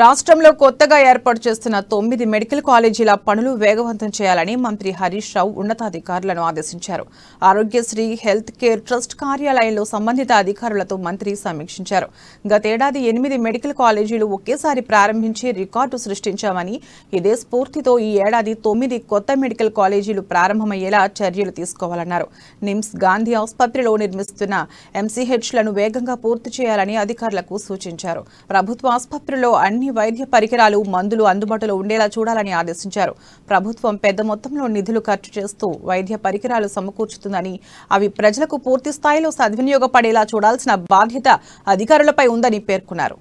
రాష్ట్రంలో కొత్తగా ఏర్పాటు చేస్తున్న 9 మెడికల్ కాలేజీల పనులు వేగవంతం చేయాలని మంత్రి హరీష్ రావు ఉన్నతాధికారులను ఆదేశించారు. ఆరోగ్యశ్రీ హెల్త్ కేర్ ట్రస్ట్ కార్యాలయంలో సంబంధిత అధికారులతో మంత్రి సమీక్షించారు. గతేడాది 8 మెడికల్ కాలేజీలు ఒకేసారి ప్రారంభించి రికార్డు సృష్టించామని, ఇదే స్ఫూర్తితో ఈ ఏడాది 9 కొత్త మెడికల్ కాలేజీలు ప్రారంభమయ్యేలా చర్యలు తీసుకోవాలన్నారు. నిమ్స్, గాంధీ ఆసుపత్రిలో నిర్మిస్తున్న ఎంసీహెచ్లను వేగంగా పూర్తి చేయాలని అధికారులకు సూచించారు. ప్రభుత్వ ఆసుపత్రుల్లో అన్ని వైద్య పరికరాలు, మందులు అందుబాటులో ఉండేలా చూడాలని ఆదేశించారు. ప్రభుత్వం పెద్ద మొత్తంలో నిధులు ఖర్చు చేస్తూ వైద్య పరికరాలు సమకూర్చుతుందని, అవి ప్రజలకు పూర్తి స్థాయిలో సద్వినియోగపడేలా చూడాల్సిన బాధ్యత అధికారులపై ఉందని పేర్కొన్నారు.